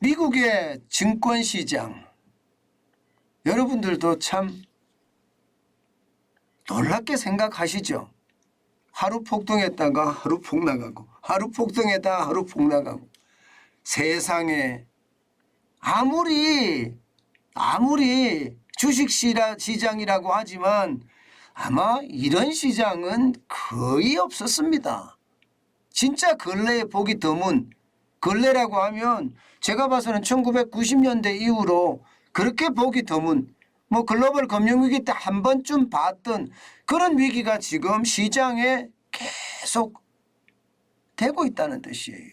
미국의 증권시장, 여러분들도 참 놀랍게 생각하시죠? 하루 폭등했다가 하루 폭락하고, 하루 폭등했다가 하루 폭락하고. 세상에 아무리 주식시장이라고 하지만 아마 이런 시장은 거의 없었습니다. 진짜 근래에 보기 드문, 근래라고 하면 제가 봐서는 1990년대 이후로 그렇게 보기 드문, 뭐 글로벌 금융위기 때 한 번쯤 봤던 그런 위기가 지금 시장에 계속 되고 있다는 뜻이에요.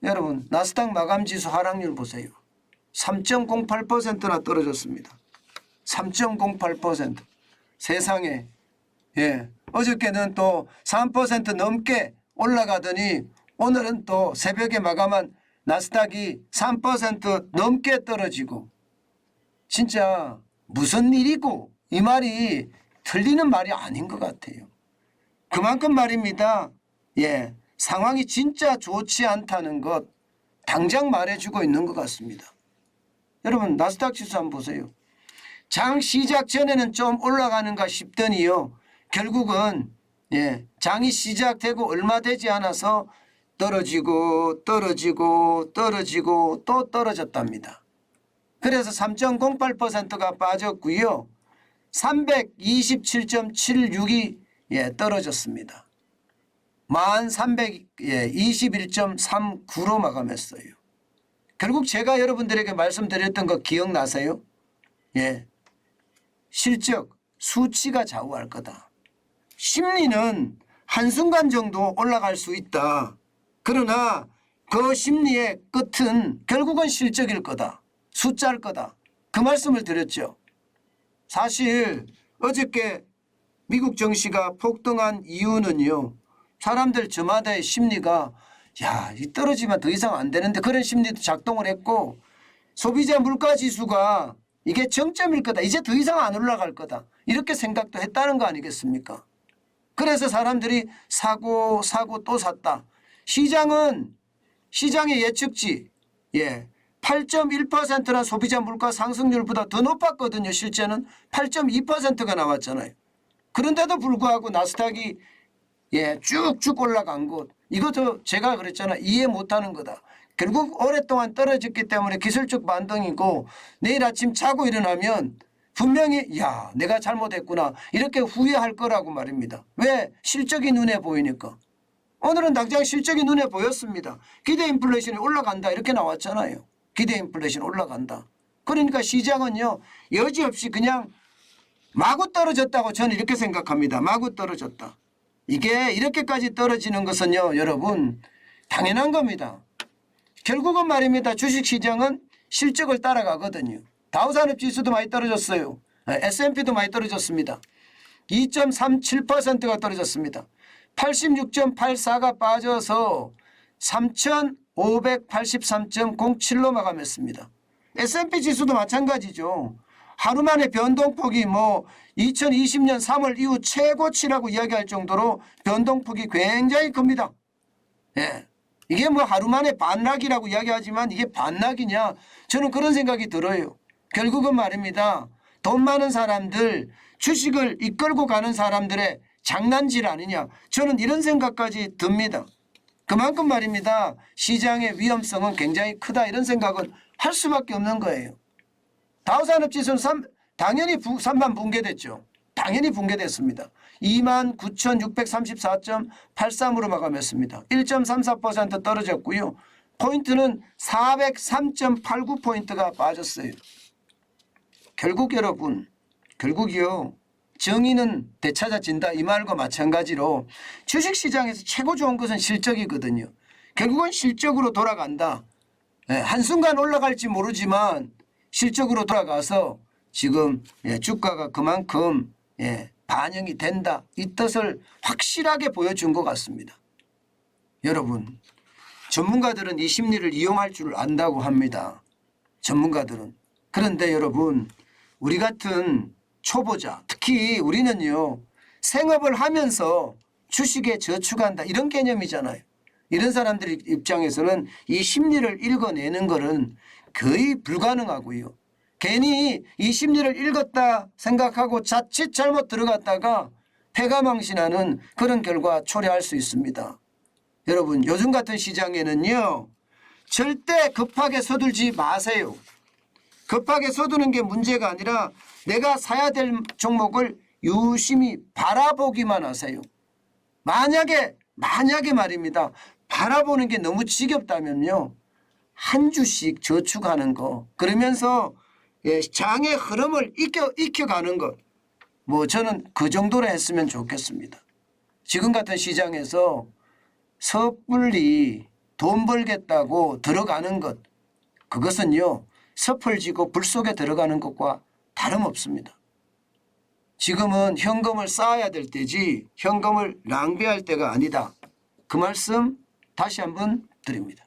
여러분, 나스닥 마감지수 하락률 보세요. 3.08%나 떨어졌습니다. 3.08%. 세상에. 예. 어저께는 또 3% 넘게 올라가더니 오늘은 또 새벽에 마감한 나스닥이 3% 넘게 떨어지고, 진짜 무슨 일이고, 이 말이 틀리는 말이 아닌 것 같아요. 그만큼 말입니다. 예. 상황이 진짜 좋지 않다는 것 당장 말해주고 있는 것 같습니다. 여러분, 나스닥 지수 한번 보세요. 장 시작 전에는 좀 올라가는가 싶더니요, 결국은 장이 시작되고 얼마 되지 않아서 떨어지고 또 떨어졌답니다. 그래서 3.08%가 빠졌고요, 327.76이 떨어졌습니다. 1321.39로 마감했어요. 결국 제가 여러분들에게 말씀드렸던 거 기억나세요? 예. 실적, 수치가 좌우할 거다. 심리는 한순간 정도 올라갈 수 있다. 그러나 그 심리의 끝은 결국은 실적일 거다. 숫자일 거다. 그 말씀을 드렸죠. 사실 어저께 미국 증시가 폭등한 이유는요, 사람들 저마다의 심리가 야, 이 떨어지면 더 이상 안 되는데 그런 심리도 작동을 했고, 소비자 물가지수가 이게 정점일 거다. 이제 더 이상 안 올라갈 거다. 이렇게 생각도 했다는 거 아니겠습니까? 그래서 사람들이 사고 또 샀다. 시장은 시장의 예측치 8.1%나 소비자 물가 상승률보다 더 높았거든요. 실제는 8.2%가 나왔잖아요. 그런데도 불구하고 나스닥이 쭉쭉 올라간 것, 이것도 제가 그랬잖아, 이해 못하는 거다. 결국 오랫동안 떨어졌기 때문에 기술적 반등이고, 내일 아침 자고 일어나면 분명히 야, 내가 잘못했구나 이렇게 후회할 거라고 말입니다. 왜? 실적이 눈에 보이니까. 오늘은 당장 실적이 눈에 보였습니다. 기대 인플레이션이 올라간다 이렇게 나왔잖아요. 기대 인플레이션 올라간다. 그러니까 시장은요, 여지없이 그냥 마구 떨어졌다고 저는 이렇게 생각합니다. 마구 떨어졌다. 이게 이렇게까지 떨어지는 것은요, 여러분, 당연한 겁니다. 결국은 말입니다. 주식시장은 실적을 따라가거든요. 다우산업지수도 많이 떨어졌어요. S&P도 많이 떨어졌습니다. 2.37%가 떨어졌습니다. 86.84가 빠져서 3,583.07로 마감했습니다. S&P 지수도 마찬가지죠. 하루 만에 변동폭이 2020년 3월 이후 최고치라고 이야기할 정도로 변동폭이 굉장히 큽니다. 이게 하루 만에 반락이라고 이야기하지만 이게 반락이냐? 저는 그런 생각이 들어요. 결국은 말입니다. 돈 많은 사람들, 주식을 이끌고 가는 사람들의 장난질 아니냐? 저는 이런 생각까지 듭니다. 그만큼 말입니다. 시장의 위험성은 굉장히 크다, 이런 생각은 할 수밖에 없는 거예요. 다우산업지수는 당연히 3만 붕괴됐죠. 당연히 붕괴됐습니다. 29,634.83으로 마감했습니다. 1.34% 떨어졌고요. 포인트는 403.89포인트가 빠졌어요. 결국 여러분, 결국이요, 정의는 되찾아진다 이 말과 마찬가지로 주식시장에서 최고 좋은 것은 실적이거든요. 결국은 실적으로 돌아간다. 한순간 올라갈지 모르지만 실적으로 돌아가서 지금 주가가 그만큼 반영이 된다, 이 뜻을 확실하게 보여준 것 같습니다. 여러분, 전문가들은 이 심리를 이용할 줄 안다고 합니다. 전문가들은. 그런데 여러분, 우리 같은 초보자, 특히 우리는요, 생업을 하면서 주식에 저축한다 이런 개념이잖아요. 이런 사람들 입장에서는 이 심리를 읽어내는 것은 거의 불가능하고요. 괜히 이 심리를 읽었다 생각하고 자칫 잘못 들어갔다가 패가망신하는 그런 결과 초래할 수 있습니다. 여러분 요즘 같은 시장에는요. 절대 급하게 서둘지 마세요. 급하게 서두는 게 문제가 아니라 내가 사야 될 종목을 유심히 바라보기만 하세요. 만약에 말입니다. 바라보는 게 너무 지겹다면요. 한 주씩 저축하는 거 그러면서 장의 흐름을 익혀가는 것 뭐 저는 그 정도로 했으면 좋겠습니다. 지금 같은 시장에서 섣불리 돈 벌겠다고 들어가는 것 그것은요. 섭을 지고 불 속에 들어가는 것과 다름없습니다. 지금은 현금을 쌓아야 될 때지 현금을 낭비할 때가 아니다. 그 말씀 다시 한번 드립니다.